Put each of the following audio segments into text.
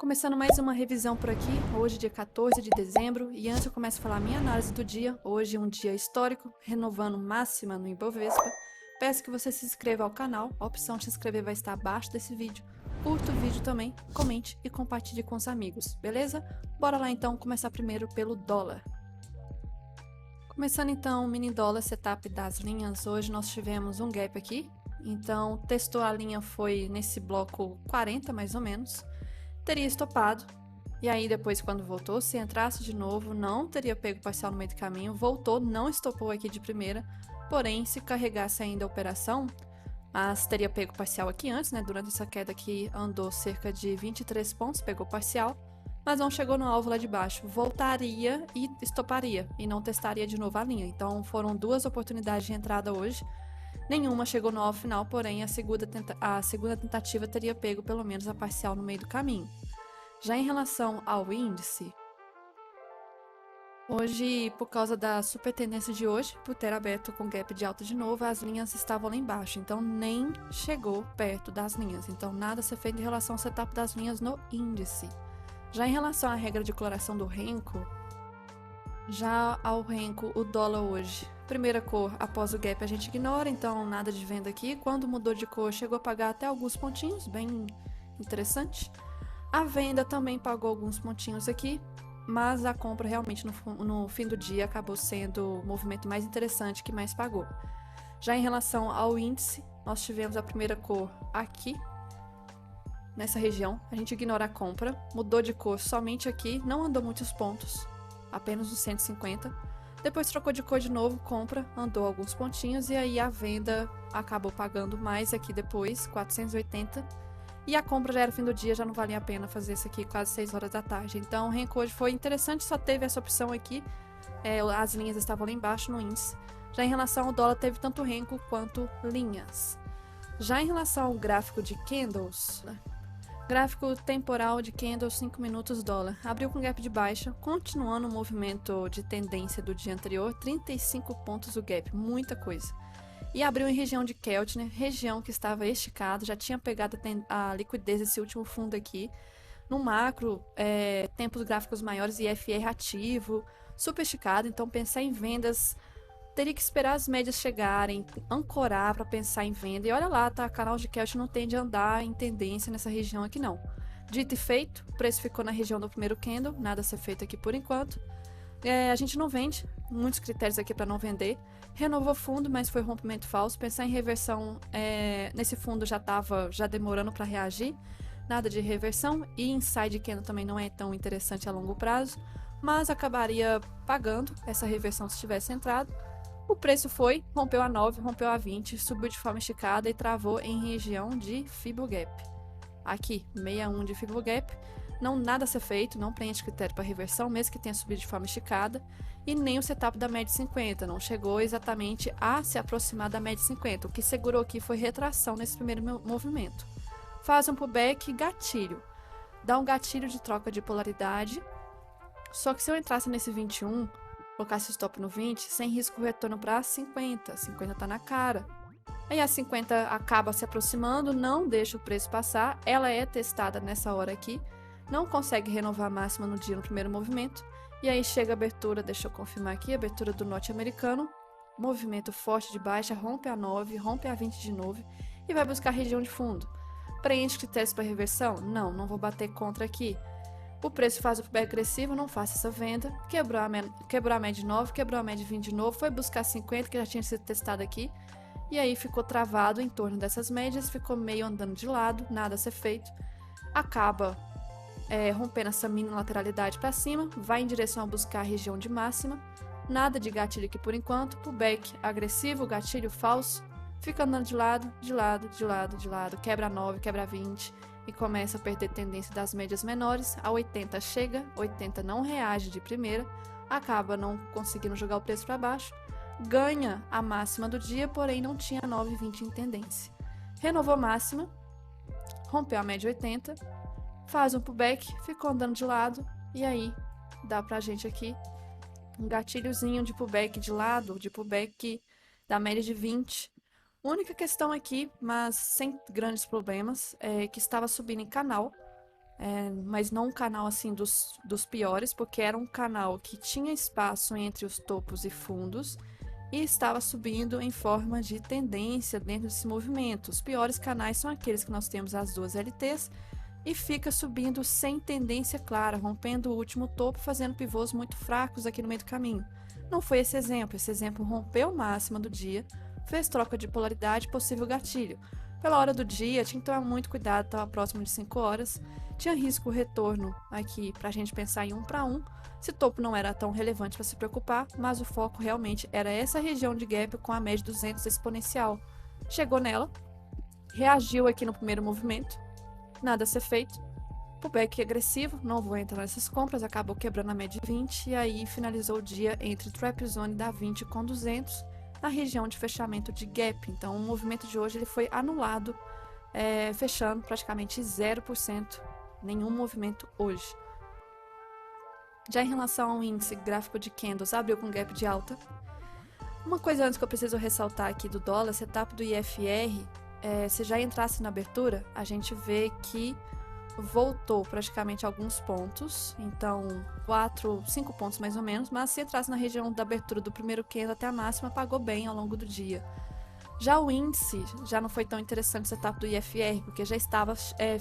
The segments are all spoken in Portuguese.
Começando mais uma revisão por aqui, hoje dia 14 de dezembro, e antes eu começo a falar minha análise do dia, hoje um dia histórico, renovando máxima no Ibovespa. Peço que você se inscreva ao canal, a opção de se inscrever vai estar abaixo desse vídeo. Curta o vídeo também, comente e compartilhe com os amigos, beleza? Bora lá então começar primeiro pelo dólar. Começando então o mini dólar setup das linhas, hoje nós tivemos um gap aqui, então testou a linha foi nesse bloco 40 mais ou menos, teria estopado, e aí depois quando voltou, se entrasse de novo, não teria pego parcial no meio do caminho, voltou, não estopou aqui de primeira, porém se carregasse ainda a operação, mas teria pego parcial aqui antes, né, durante essa queda que andou cerca de 23 pontos, pegou parcial, mas não chegou no alvo lá de baixo, voltaria e estoparia, e não testaria de novo a linha, então foram duas oportunidades de entrada hoje, nenhuma chegou no alvo final, porém a segunda tentativa teria pego pelo menos a parcial no meio do caminho. Já em relação ao índice, hoje, por causa da super tendência de hoje, por ter aberto com gap de alta de novo, as linhas estavam lá embaixo, então nem chegou perto das linhas, então nada a ser feito em relação ao setup das linhas no índice. Já em relação à regra de coloração do Renko, já ao Renko, o dólar hoje, primeira cor após o gap a gente ignora, então nada de venda aqui. Quando mudou de cor, chegou a pagar até alguns pontinhos, bem interessante. A venda também pagou alguns pontinhos aqui, mas a compra realmente no fim do dia acabou sendo o movimento mais interessante que mais pagou. Já em relação ao índice, nós tivemos a primeira cor aqui, nessa região, a gente ignora a compra, mudou de cor somente aqui, não andou muitos pontos, apenas os 150. Depois trocou de cor de novo, compra, andou alguns pontinhos e aí a venda acabou pagando mais aqui depois, 480. E a compra já era fim do dia, já não valia a pena fazer isso aqui quase 6 horas da tarde. Então o Renko hoje foi interessante, só teve essa opção aqui, as linhas estavam lá embaixo no índice. Já em relação ao dólar, teve tanto Renko quanto linhas. Já em relação ao gráfico de candles, gráfico temporal de candle 5 minutos dólar. Abriu com gap de baixa, continuando o movimento de tendência do dia anterior, 35 pontos o gap, muita coisa. E abriu em região de Keltner, região que estava esticado, já tinha pegado a liquidez desse último fundo aqui. No macro, tempos gráficos maiores e FR ativo, super esticado, então pensar em vendas teria que esperar as médias chegarem, ancorar para pensar em venda. E olha lá, tá? Canal de Keltner não tende a andar em tendência nessa região aqui não. Dito e feito, o preço ficou na região do primeiro candle, nada a ser feito aqui por enquanto. A gente não vende, muitos critérios aqui para não vender. Renovou fundo, mas foi rompimento falso. Pensar em reversão nesse fundo já demorando para reagir. Nada de reversão. E inside candle também não é tão interessante a longo prazo, mas acabaria pagando essa reversão se tivesse entrado. O preço rompeu a 9, rompeu a 20, subiu de forma esticada e travou em região de Fibogap. Aqui, 61 de Fibogap, não nada a ser feito, não preenche critério para reversão, mesmo que tenha subido de forma esticada, e nem o setup da média 50, não chegou exatamente a se aproximar da média 50. O que segurou aqui foi retração nesse primeiro movimento. Faz um pullback, gatilho. Dá um gatilho de troca de polaridade, só que se eu entrasse nesse 21, colocasse stop no 20, sem risco retorno para 50. 50 tá na cara. Aí a 50 acaba se aproximando, não deixa o preço passar. Ela é testada nessa hora aqui. Não consegue renovar a máxima no dia no primeiro movimento. E aí chega a abertura, deixa eu confirmar aqui, abertura do norte-americano. Movimento forte de baixa, rompe a 9, rompe a 20 de novo e vai buscar a região de fundo. Preenche critérios para reversão? Não, não vou bater contra aqui. O preço faz o pullback agressivo, não faça essa venda, quebrou a média de 9, quebrou a média de 20 de novo, foi buscar 50, que já tinha sido testado aqui, e aí ficou travado em torno dessas médias, ficou meio andando de lado, nada a ser feito, acaba rompendo essa mini lateralidade para cima, vai em direção a buscar a região de máxima, nada de gatilho aqui por enquanto, pullback agressivo, gatilho falso, fica andando de lado, de lado, de lado, de lado, quebra 9, quebra 20, e começa a perder tendência das médias menores, a 80 chega, 80 não reage de primeira, acaba não conseguindo jogar o preço para baixo, ganha a máxima do dia, porém não tinha 9,20 em tendência. Renovou máxima, rompeu a média 80, faz um pullback, ficou andando de lado, e aí dá pra gente aqui um gatilhozinho de pullback de lado, de pullback da média de 20, única questão aqui, mas sem grandes problemas, é que estava subindo em canal, mas não um canal assim dos piores, porque era um canal que tinha espaço entre os topos e fundos e estava subindo em forma de tendência dentro desse movimento. Os piores canais são aqueles que nós temos as duas LTs e fica subindo sem tendência clara, rompendo o último topo, fazendo pivôs muito fracos aqui no meio do caminho. Não foi esse exemplo rompeu máxima do dia, fez troca de polaridade, possível gatilho. Pela hora do dia, tinha que tomar muito cuidado, estava próximo de 5 horas, tinha risco retorno aqui para a gente pensar em 1 para 1. Esse topo não era tão relevante para se preocupar, mas o foco realmente era essa região de gap com a média 200 exponencial. Chegou nela, reagiu aqui no primeiro movimento, nada a ser feito. Pullback agressivo, não vou entrar nessas compras, acabou quebrando a média de 20 e aí finalizou o dia entre trap zone da 20 com 200 na região de fechamento de gap. Então o movimento de hoje ele foi anulado, fechando praticamente 0%, nenhum movimento hoje. Já em relação ao índice gráfico de candles, abriu com gap de alta. Uma coisa antes que eu preciso ressaltar aqui do dólar, setup do IFR, se já entrasse na abertura, a gente vê que voltou praticamente alguns pontos, então 5 pontos mais ou menos, mas se entrasse na região da abertura do primeiro candle até a máxima, pagou bem ao longo do dia. Já o índice já não foi tão interessante o setup do IFR, porque já estava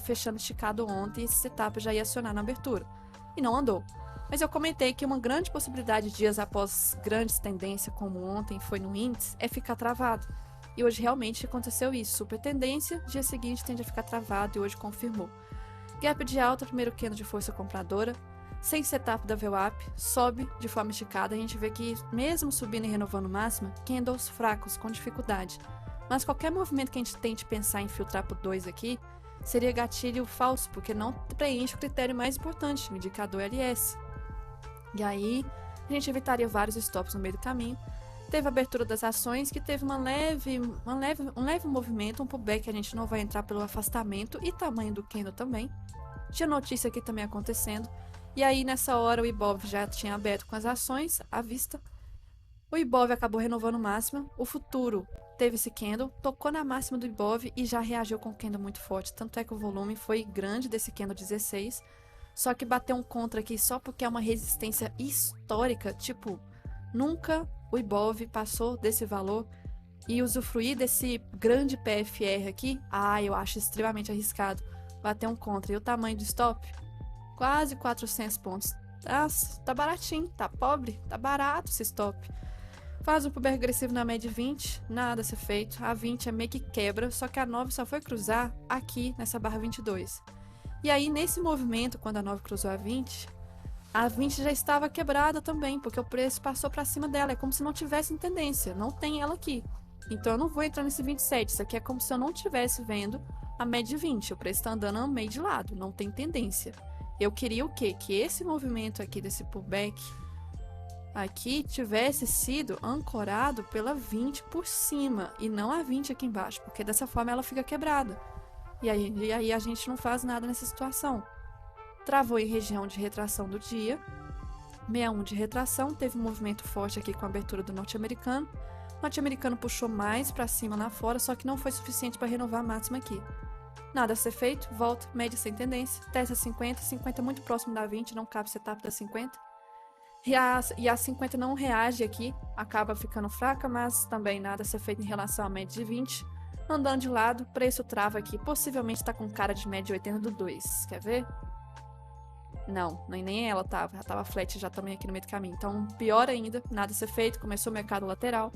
fechando esticado ontem e esse setup já ia acionar na abertura, e não andou. Mas eu comentei que uma grande possibilidade dias após grandes tendências como ontem foi no índice é ficar travado. E hoje realmente aconteceu isso, super tendência, dia seguinte tende a ficar travado e hoje confirmou. Gap de alta, primeiro candle de força compradora, sem setup da VWAP, sobe de forma esticada, a gente vê que mesmo subindo e renovando máxima, candles fracos, com dificuldade. Mas qualquer movimento que a gente tente pensar em filtrar por 2 aqui, seria gatilho falso, porque não preenche o critério mais importante, o indicador LS. E aí, a gente evitaria vários stops no meio do caminho. Teve a abertura das ações, que teve um leve movimento, um pullback, a gente não vai entrar pelo afastamento e tamanho do candle também. Tinha notícia aqui também acontecendo. E aí, nessa hora, o Ibov já tinha aberto com as ações à vista. O Ibov acabou renovando máxima. O futuro teve esse candle, tocou na máxima do Ibov e já reagiu com um candle muito forte. Tanto é que o volume foi grande desse candle 16. Só que bateu um contra aqui só porque é uma resistência histórica. Tipo, nunca o Ibov passou desse valor. E usufruir desse grande PFR aqui, eu acho extremamente arriscado. Bater um contra. E o tamanho do stop? Quase 400 pontos. Tá baratinho, tá pobre, tá barato esse stop. Faz um pullback agressivo na média 20, nada a ser feito. A 20 é meio que quebra, só que a 9 só foi cruzar aqui nessa barra 22. E aí, nesse movimento, quando a 9 cruzou a 20 já estava quebrada também, porque o preço passou para cima dela. É como se não tivesse em tendência, não tem ela aqui. Então eu não vou entrar nesse 27, isso aqui é como se eu não estivesse vendo a média 20. O preço está andando meio de lado, não tem tendência. Eu queria o quê? Que esse movimento aqui desse pullback aqui tivesse sido ancorado pela 20 por cima e não a 20 aqui embaixo, porque dessa forma ela fica quebrada. E aí a gente não faz nada nessa situação. Travou em região de retração do dia, 61 de retração, teve um movimento forte aqui com a abertura do norte-americano. O norte-americano puxou mais para cima lá fora, só que não foi suficiente para renovar a máxima aqui. Nada a ser feito, volta, média sem tendência, testa 50, 50 muito próximo da 20, não cabe setup da 50. E a 50 não reage aqui, acaba ficando fraca, mas também nada a ser feito em relação à média de 20. Andando de lado, preço trava aqui, possivelmente está com cara de média 80 do 2, quer ver? Não, nem ela tava, ela tava flat já também aqui no meio do caminho. Então, pior ainda, nada a ser feito, começou o mercado lateral,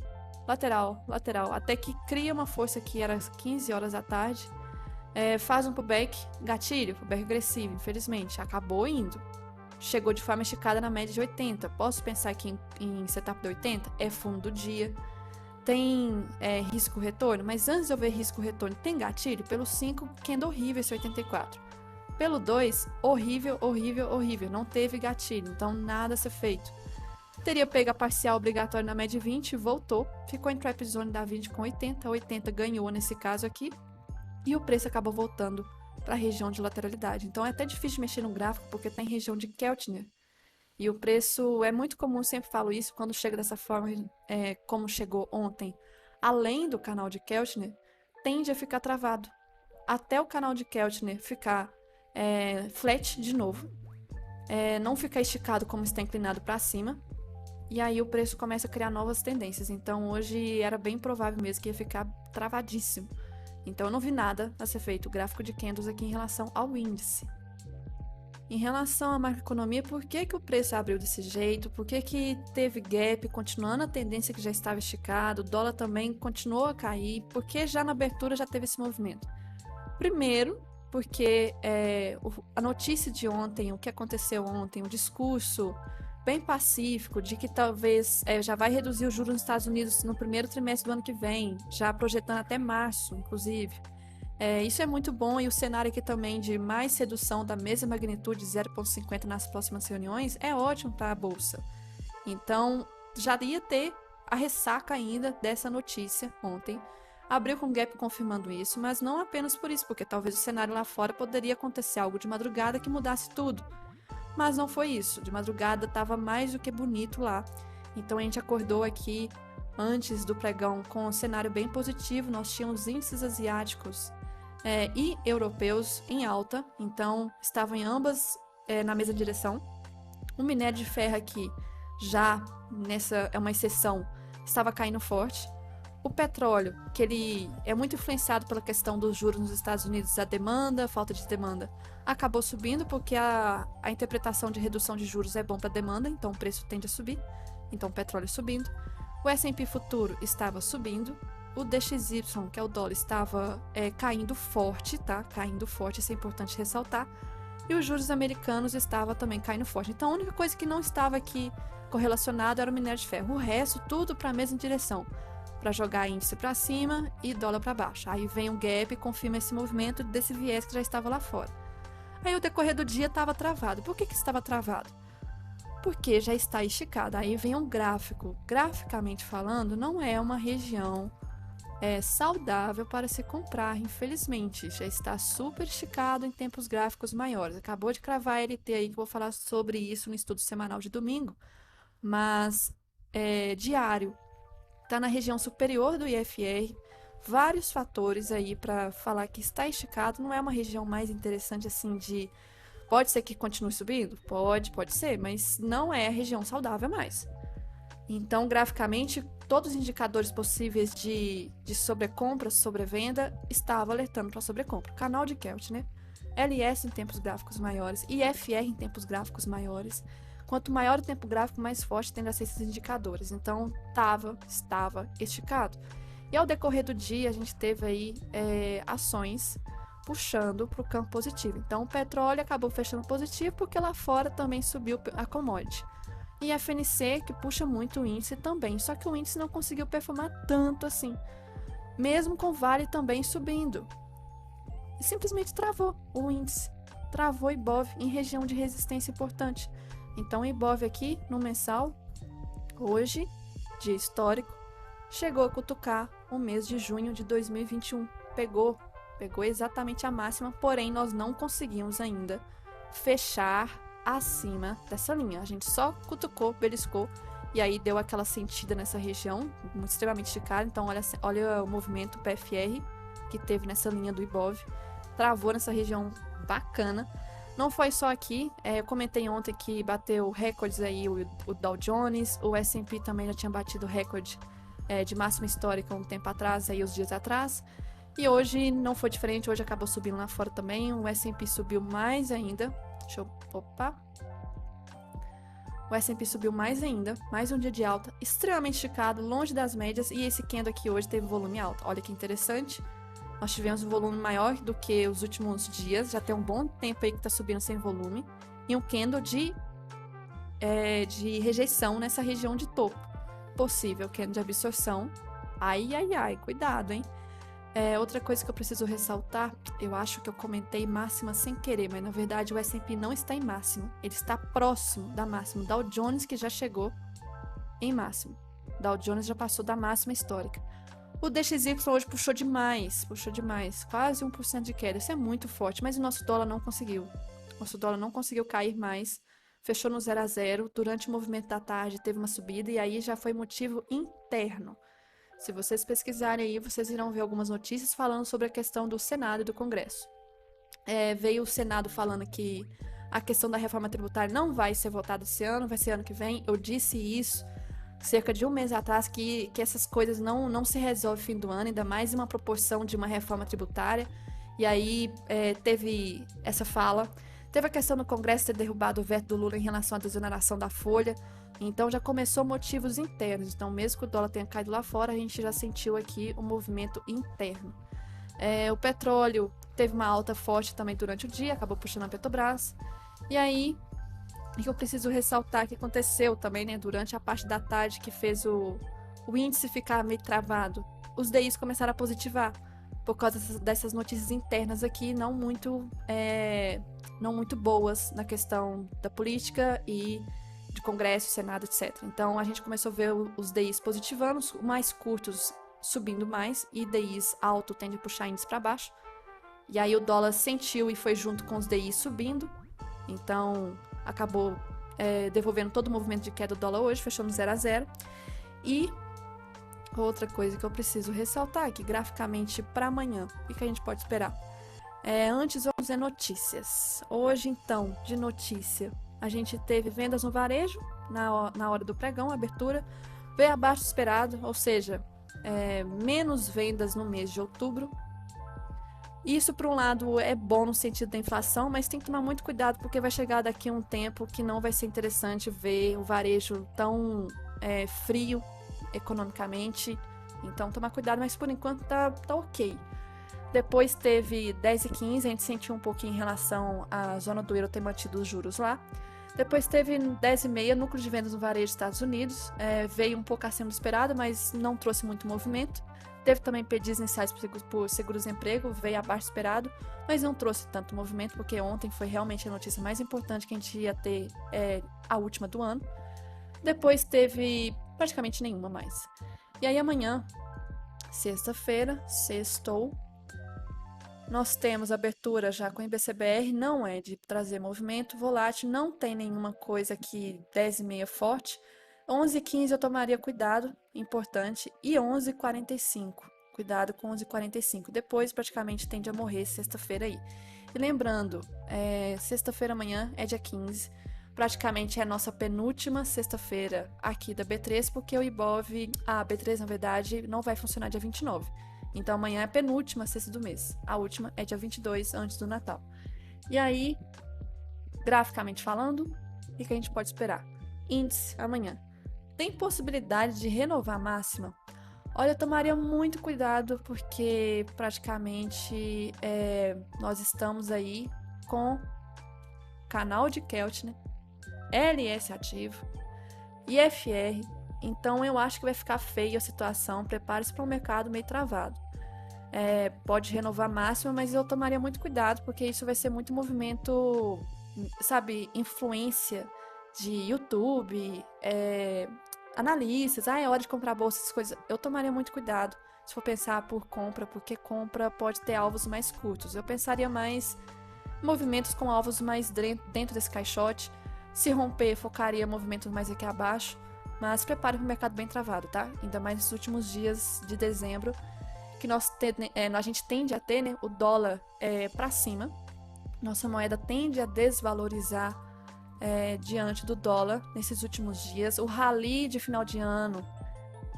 até que cria uma força que era 15 horas da tarde, faz um pullback, gatilho, pullback agressivo, infelizmente, acabou indo. Chegou de forma esticada na média de 80. Posso pensar aqui em setup de 80? É fundo do dia. Tem risco retorno, mas antes de eu ver risco retorno, tem gatilho? Pelo 5, candle horrível esse 84. Pelo 2, horrível, não teve gatilho, então nada a ser feito. Teria pego a parcial obrigatória na média 20, voltou, ficou em trap zone da 20 com 80, 80 ganhou nesse caso aqui, e o preço acabou voltando para a região de lateralidade. Então é até difícil mexer no gráfico, porque está em região de Keltner, e o preço é muito comum, sempre falo isso, quando chega dessa forma, como chegou ontem, além do canal de Keltner, tende a ficar travado. Até o canal de Keltner ficar flat de novo, não fica esticado como está inclinado para cima, e aí o preço começa a criar novas tendências. Então hoje era bem provável mesmo que ia ficar travadíssimo. Então eu não vi nada a ser feito gráfico de candles aqui em relação ao índice. Em relação à macroeconomia, por que que o preço abriu desse jeito? Por que que teve gap, continuando a tendência que já estava esticada? O dólar também continuou a cair. Por que já na abertura já teve esse movimento? Primeiro, porque a notícia de ontem, o que aconteceu ontem, o discurso bem pacífico de que talvez já vai reduzir os juros nos Estados Unidos no primeiro trimestre do ano que vem, já projetando até março, inclusive. Isso é muito bom, e o cenário aqui também de mais redução da mesma magnitude, 0,50 nas próximas reuniões, é ótimo para a Bolsa. Então, já ia ter a ressaca ainda dessa notícia ontem. Abriu com gap confirmando isso, mas não apenas por isso, porque talvez o cenário lá fora poderia acontecer algo de madrugada que mudasse tudo. Mas não foi isso, de madrugada estava mais do que bonito lá. Então a gente acordou aqui antes do pregão com um cenário bem positivo, nós tínhamos índices asiáticos e europeus em alta, então estavam em ambas na mesma direção. O minério de ferro aqui, já nessa é uma exceção, estava caindo forte. O petróleo, que ele é muito influenciado pela questão dos juros nos Estados Unidos, a demanda, a falta de demanda, acabou subindo porque a interpretação de redução de juros é bom para a demanda, então o preço tende a subir, então o petróleo subindo. O S&P futuro estava subindo, o DXY, que é o dólar, estava caindo forte, tá? Caindo forte, isso é importante ressaltar. E os juros americanos estavam também caindo forte. Então a única coisa que não estava aqui correlacionado era o minério de ferro. O resto, tudo para a mesma direção, para jogar índice para cima e dólar para baixo. Aí vem um gap e confirma esse movimento desse viés que já estava lá fora. Aí o decorrer do dia estava travado. Por que estava travado? Porque já está esticado. Aí vem um gráfico. Graficamente falando, não é uma região saudável para se comprar, infelizmente. Já está super esticado em tempos gráficos maiores. Acabou de cravar a LT aí, que eu vou falar sobre isso no estudo semanal de domingo. Mas diário está na região superior do IFR. Vários fatores aí para falar que está esticado. Não é uma região mais interessante assim de... Pode ser que continue subindo? Pode ser, mas não é a região saudável mais. Então, graficamente, todos os indicadores possíveis de sobrecompra, sobrevenda, estavam alertando para sobrecompra. Canal de Kelt, né? LS em tempos gráficos maiores, IFR em tempos gráficos maiores. Quanto maior o tempo gráfico, mais forte tende a ser esses indicadores. Então, estava esticado. E ao decorrer do dia, a gente teve aí ações puxando para o campo positivo. Então, o petróleo acabou fechando positivo porque lá fora também subiu a commodity. E a FNC, que puxa muito o índice também, só que o índice não conseguiu performar tanto assim, mesmo com o Vale também subindo. E simplesmente travou o índice, travou o Ibov em região de resistência importante. Então o Ibov aqui no mensal, hoje, dia histórico, chegou a cutucar o mês de junho de 2021. Pegou exatamente a máxima, porém nós não conseguimos ainda fechar acima dessa linha. A gente só cutucou, beliscou, e aí deu aquela sentida nessa região, extremamente esticada. Então olha o movimento PFR que teve nessa linha do Ibov, travou nessa região bacana. Não foi só aqui, eu comentei ontem que bateu recordes aí o Dow Jones, o S&P também já tinha batido recorde de máxima histórica um tempo atrás, aí os dias atrás. E hoje não foi diferente, hoje acabou subindo lá fora também, o S&P subiu mais ainda. O S&P subiu mais ainda, mais um dia de alta, extremamente esticado, longe das médias, e esse candle aqui hoje teve volume alto. Olha que interessante, nós tivemos um volume maior do que os últimos dias, já tem um bom tempo aí que está subindo sem volume, e um candle de rejeição nessa região de topo. Possível candle de absorção. Ai, cuidado, hein? Outra coisa que eu preciso ressaltar, eu acho que eu comentei máxima sem querer, mas na verdade o S&P não está em máximo, ele está próximo da máxima. Dow Jones que já chegou em máximo, Dow Jones já passou da máxima histórica. O DXY hoje puxou demais, quase 1% de queda, isso é muito forte, mas o nosso dólar não conseguiu. Nosso dólar não conseguiu cair mais, fechou no 0 a 0, durante o movimento da tarde teve uma subida e aí já foi motivo interno. Se vocês pesquisarem aí, vocês irão ver algumas notícias falando sobre a questão do Senado e do Congresso. Veio o Senado falando que a questão da reforma tributária não vai ser votada esse ano, vai ser ano que vem. Eu disse isso cerca de um mês atrás, que essas coisas não se resolvem no fim do ano, ainda mais em uma proporção de uma reforma tributária. E aí teve essa fala. Teve a questão do Congresso ter derrubado o veto do Lula em relação à desoneração da folha. Então já começou motivos internos. Então, mesmo que o dólar tenha caído lá fora, a gente já sentiu aqui um movimento interno. O petróleo teve uma alta forte também durante o dia, acabou puxando a Petrobras. E aí, o que eu preciso ressaltar que aconteceu também, né, durante a parte da tarde que fez o índice ficar meio travado. Os DIs começaram a positivar por causa dessas notícias internas aqui, não muito boas na questão da política e de Congresso, Senado, etc. Então, a gente começou a ver os DIs positivando, os mais curtos subindo mais, e DIs alto tende a puxar índice para baixo. E aí o dólar sentiu e foi junto com os DIs subindo. Então, acabou devolvendo todo o movimento de queda do dólar hoje, fechando 0 a 0. E outra coisa que eu preciso ressaltar aqui, graficamente para amanhã, o que a gente pode esperar? Antes, vamos ver notícias. Hoje, então, de notícia, a gente teve vendas no varejo, na hora do pregão, abertura, veio abaixo do esperado, ou seja, menos vendas no mês de outubro. Isso, por um lado, é bom no sentido da inflação, mas tem que tomar muito cuidado, porque vai chegar daqui a um tempo que não vai ser interessante ver o varejo tão frio economicamente. Então, tomar cuidado, mas por enquanto tá ok. Depois teve 10 e 15, a gente sentiu um pouquinho em relação à zona do euro ter mantido os juros lá. Depois teve 10 e meia, núcleo de vendas no varejo dos Estados Unidos. Veio um pouco acima do esperado, mas não trouxe muito movimento. Teve também pedidos iniciais por seguro-desemprego, veio abaixo do esperado, mas não trouxe tanto movimento, porque ontem foi realmente a notícia mais importante que a gente ia ter, a última do ano. Depois teve praticamente nenhuma mais. E aí amanhã, sexta-feira, sextou, nós temos abertura já com o IBCBR, não é de trazer movimento volátil, não tem nenhuma coisa aqui 10 e meia forte. 11h15 eu tomaria cuidado, importante, e 11h45, cuidado com 11h45. Depois praticamente tende a morrer sexta-feira aí. E lembrando, sexta-feira amanhã é dia 15, praticamente é a nossa penúltima sexta-feira aqui da B3, porque o Ibov, a B3 na verdade não vai funcionar dia 29. Então amanhã é a penúltima sexta do mês, a última é dia 22, antes do Natal. E aí, graficamente falando, o que a gente pode esperar? Índice amanhã. Tem possibilidade de renovar a máxima? Olha, eu tomaria muito cuidado, porque praticamente nós estamos aí com canal de Keltner, LS ativo, IFR, então eu acho que vai ficar feia a situação, prepare-se para um mercado meio travado. Pode renovar a máxima, mas eu tomaria muito cuidado, porque isso vai ser muito movimento, sabe, influência de YouTube, analistas, é hora de comprar bolsa, essas coisas. Eu tomaria muito cuidado se for pensar por compra, porque compra pode ter alvos mais curtos. Eu pensaria mais em movimentos com alvos mais dentro desse caixote. Se romper, focaria movimentos mais aqui abaixo, mas prepare para o mercado bem travado, tá? Ainda mais nos últimos dias de dezembro, que a gente tende a ter, né, o dólar para cima. Nossa moeda tende a desvalorizar diante do dólar nesses últimos dias. O rally de final de ano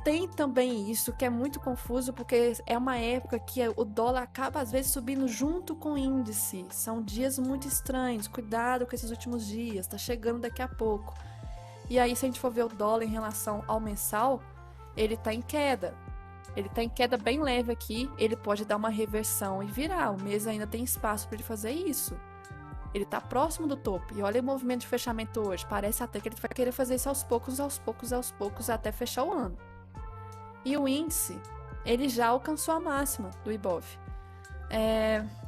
tem também isso, que é muito confuso, porque é uma época que o dólar acaba às vezes subindo junto com o índice. São dias muito estranhos, cuidado com esses últimos dias, tá chegando daqui a pouco. E aí, se a gente for ver o dólar em relação ao mensal, ele tá em queda. Ele tá em queda bem leve aqui, ele pode dar uma reversão e virar. O mês ainda tem espaço para ele fazer isso. Ele tá próximo do topo. E olha o movimento de fechamento hoje. Parece até que ele vai querer fazer isso aos poucos, até fechar o ano. E o índice, ele já alcançou a máxima do Ibov.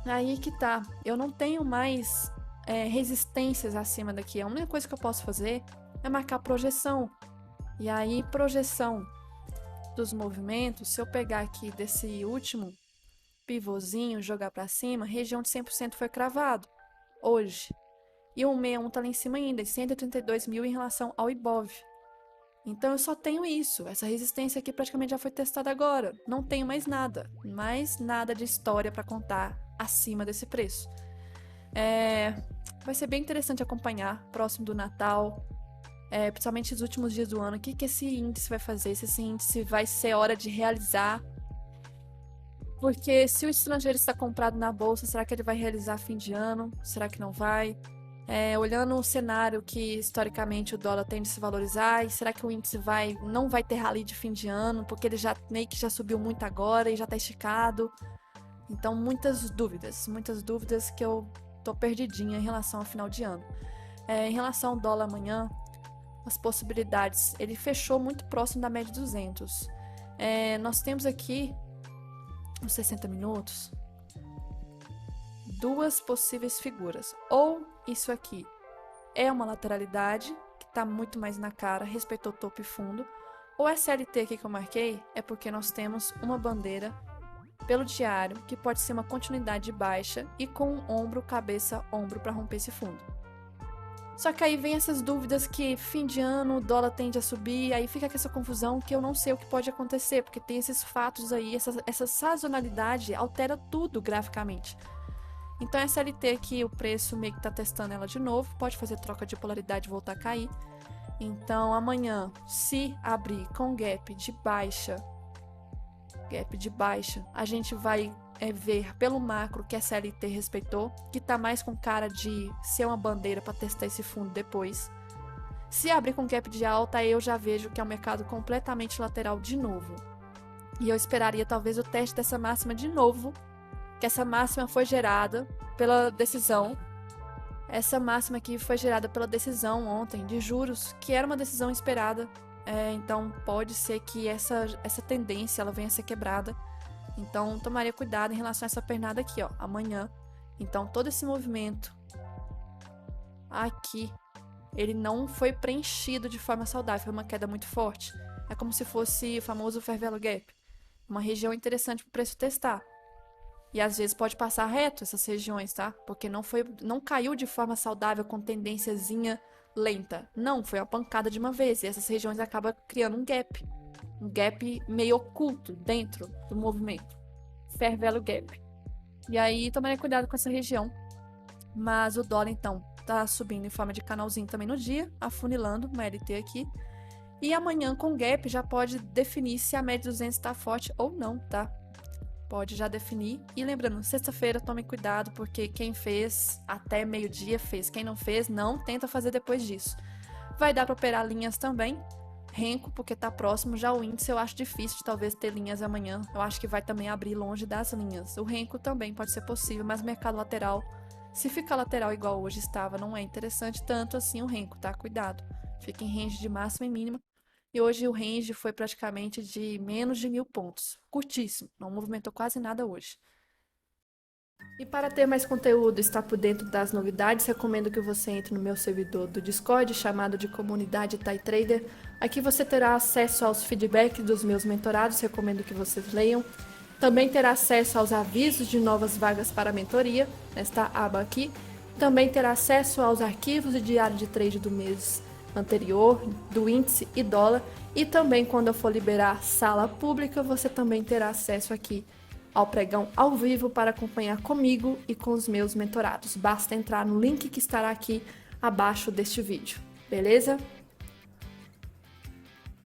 Aí que tá. Eu não tenho mais resistências acima daqui. A única coisa que eu posso fazer é marcar projeção. E aí, projeção dos movimentos, se eu pegar aqui desse último pivôzinho, jogar para cima, região de 100% foi cravado hoje. E o 161 tá lá em cima ainda, 132 mil em relação ao Ibov. Então eu só tenho isso. Essa resistência aqui praticamente já foi testada agora. Não tenho mais nada de história para contar acima desse preço. Vai ser bem interessante acompanhar próximo do Natal, principalmente os últimos dias do ano, o que esse índice vai fazer, se esse índice vai ser hora de realizar. Porque se o estrangeiro está comprado na bolsa, será que ele vai realizar fim de ano? Será que não vai? Olhando o cenário que historicamente o dólar tende a se valorizar, e será que o índice não vai ter rally de fim de ano, porque ele já meio que já subiu muito agora e já está esticado. Então, muitas dúvidas que eu tô perdidinha em relação ao final de ano. Em relação ao dólar amanhã, as possibilidades, ele fechou muito próximo da média de 200. Nós temos aqui nos 60 minutos, duas possíveis figuras. Ou isso aqui é uma lateralidade, que está muito mais na cara, respeitou topo e fundo. Ou essa LT aqui que eu marquei é porque nós temos uma bandeira pelo diário, que pode ser uma continuidade de baixa e com um ombro, cabeça, ombro para romper esse fundo. Só que aí vem essas dúvidas que fim de ano o dólar tende a subir, aí fica com essa confusão que eu não sei o que pode acontecer, porque tem esses fatos aí, essa sazonalidade altera tudo graficamente. Então essa LT aqui, o preço meio que tá testando ela de novo, pode fazer troca de polaridade e voltar a cair. Então amanhã, se abrir com gap de baixa, a gente vai ver pelo macro que essa LT respeitou, que tá mais com cara de ser uma bandeira para testar esse fundo depois. Se abrir com gap de alta, aí eu já vejo que é um mercado completamente lateral de novo. E eu esperaria talvez o teste dessa máxima de novo, que essa máxima foi gerada pela decisão. Essa máxima aqui foi gerada pela decisão ontem de juros, que era uma decisão esperada. Então pode ser que essa tendência ela venha a ser quebrada. Então tomaria cuidado em relação a essa pernada aqui, ó, amanhã. Então todo esse movimento aqui, ele não foi preenchido de forma saudável, foi uma queda muito forte. É como se fosse o famoso fair value gap, uma região interessante para o preço testar. E às vezes pode passar reto essas regiões, tá? Porque não caiu de forma saudável com tendênciazinha lenta. Não, foi uma pancada de uma vez. E essas regiões acabam criando um gap meio oculto dentro do movimento. Fair value gap. E aí, tomarem cuidado com essa região. Mas o dólar, então, tá subindo em forma de canalzinho também no dia, afunilando uma LT aqui. E amanhã, com gap, já pode definir se a média 200 tá forte ou não, tá? Pode já definir. E lembrando, sexta-feira, tome cuidado, porque quem fez até meio-dia fez. Quem não fez, não tenta fazer depois disso. Vai dar para operar linhas também. Renko, porque tá próximo. Já o índice eu acho difícil de talvez ter linhas amanhã. Eu acho que vai também abrir longe das linhas. O Renko também pode ser possível, mas mercado lateral, se ficar lateral igual hoje estava, não é interessante tanto assim o Renko, tá? Cuidado. Fica em range de máxima e mínima. E hoje o range foi praticamente de menos de 1.000 pontos. Curtíssimo, não movimentou quase nada hoje. E para ter mais conteúdo e estar por dentro das novidades, recomendo que você entre no meu servidor do Discord, chamado de Comunidade Thai Trader. Aqui você terá acesso aos feedbacks dos meus mentorados, recomendo que vocês leiam. Também terá acesso aos avisos de novas vagas para mentoria, nesta aba aqui. Também terá acesso aos arquivos de diário de trade do mês anterior, do índice e dólar, e também quando eu for liberar sala pública, você também terá acesso aqui ao pregão ao vivo para acompanhar comigo e com os meus mentorados. Basta entrar no link que estará aqui abaixo deste vídeo, beleza?